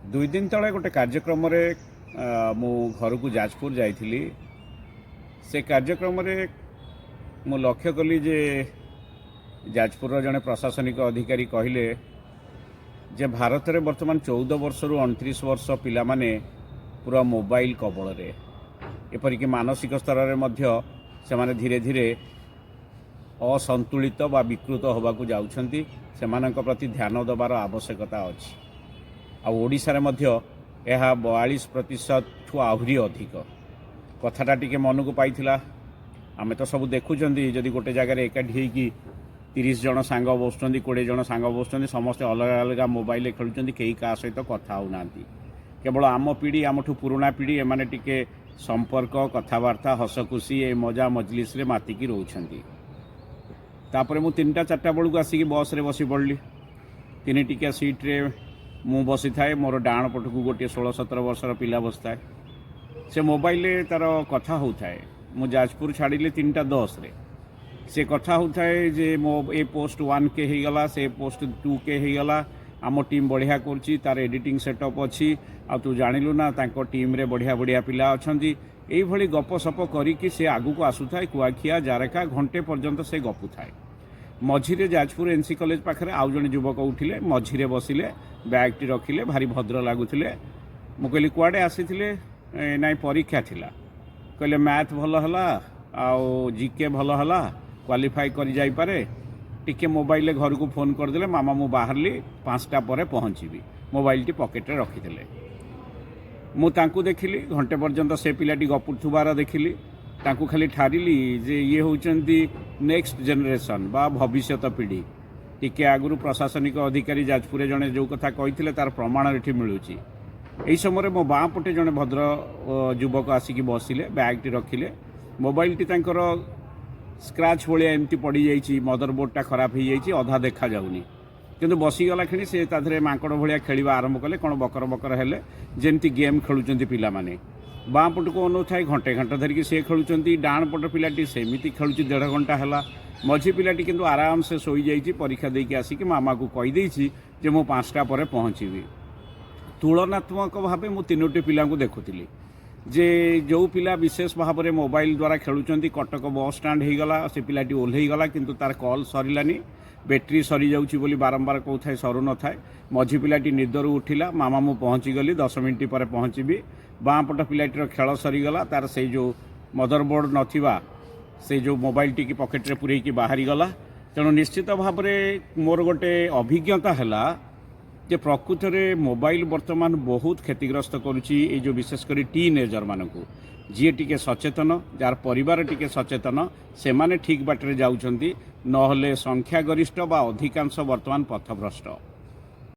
दुई दिन तले गोटे कार्यक्रम मु घर को जाजपुर जाइली। से कार्यक्रम मु लक्ष्य कली जे जाजपुर जड़े प्रशासनिक अधिकारी कहले जे भारत में वर्तमान 14 वर्ष रु 29 वर्ष पिला माने पूरा मोबाइल कबल रे एपरिक मानसिक स्तर में से माने धीरे धीरे असंतुलित बा विकृत होबाकू जाउछंती। सेमानक प्रति ध्यान देवार आवश्यकता अछि। आ ओडिशा रे मध्य यह 42% ठू आहरी अधिक कथाटा टिके मन को पाइथिला। आम तो सब देखुंती जदि गोटे जगार एकाठी होगी 30 जन सांग बसुँच 20 जन सांग बसुँच समस्ते अलग अलग मोबाइल खेलुँच कई क्या सहित कथा होना। केवल आम पीढ़ी आमठू पुराणा पीढ़ी एमाने टिके संपर्क कथबार्ता हसखुशी ए मजा मजलिस रे मातिकी रोचंती। तापर मु 3टा 4टा बेलू आसिक बस रे बसी पड़ली। 3 टिकिया सीट रे मु बसी थाए। मोर डाण पटकू गोटे 16-17 वर्षर पिला बसता से मोबाइल तार कथा होता। मु जाजपुर छाड़िले 3टा 10 रे से कथा होता है जे मो ए पोस्ट 1 के हो गला से पोस्ट 2 के हो गला। आम टीम बढ़िया करची तार एडिटिंग सेटअप अच्छी आ तू जानिलु ना तांको टीम रे बढ़िया बढ़िया पिला अछंती। एई भली गपसप करिकी से आगु को आसुथाय कुआखिया जारेका घंटे पर्यंत से गपु थाए। मझिरे जाजपुर एनसी कॉलेज पाखरे आउ जने युवक उठिले मझिरे बसिले बैगटी रखिले भारी भद्र लागुथिले। मु कहली कुआडे आसीथिले नाई परीक्षा थिला। कहले मैथ भल हला आउ जीके भल हला क्वालिफाई करि जाई पारे टिके मोबाइल घर को फोन करदेले मामा मु बाहरली 5टा पर पहुँची। मोबाइल टी पॉकेट रे रखिदेले। मु तांकू देखिली घंटे पर्यंत से पिलाटी गपुथुबार देखिली। तांकू खाली ठारिली जे ये होचंती नेक्स्ट जनरेशन बा भविष्यत पीढ़ी। टिके आगुरु प्रशासनिक अधिकारी जाजपुर जड़े जो कथा कही तार प्रमाण एठी मिलुची। एई समय मो बाँ पटे जड़े भद्र युवक आसिक बसिले बैगटी रखिले। मोबाइल टी तांकर स्क्राच भाया एमती पड़ जाइए मदरबोर्डटा खराब हो जाइए अधा देखा जाऊनी किंतु बसीगला खेणी से ताधरे मांकड़ भाया खेल आरंभ कले कौन बकर बकर हेले जमती गेम खेलुंट पिला माने। बाँ पट को अनु थाए घंटे घंटा धरिकी से खेलुंट डाण पट पिलाटी सेमती खेलुची 1.5 घंटा है। मझी पिलाटी किंतु आराम से शोई जाइए परीक्षा देकी आसिक मामा को कहीदेसी जे मु 5टा पर पहुँची। तुलनात्मक भाव मु 3टी पिला देखुली जे जो पिला विशेष भाव में मोबाइल द्वारा खेलुंट कटक बस स्टाण्ड हो गला से पिलाटी ओह्लई गला किंतु तार कॉल सरिलानी बैटेरी सरी जाउची बोली बारंबार कहूए सरू न थाए। मझी पिलाटी निदर उठिला मामा मु पहुँची गली 10 मिनिट पर पहुँची। बाँ पट पिलाटीर खेल सरीगला तार से जो मदरबोर्ड नथिबा से जो मोबाइल टी पॉकेट रे पुरैकी बाहरी गला। तेणु निश्चित भाव में मोर गोटे अभिज्ञता है जे प्रकृत में मोबाइल वर्तमान बहुत क्षतिग्रस्त करुच्ची। ये जो विशेषकर टीनेजर मानक जी टिके सचेतन जार परिवार टिके सचेतन से माने ठीक बाटरे जाउछंती नहले संख्यागरिष्ठ बा अधिकांश वर्तमान पथभ्रष्ट।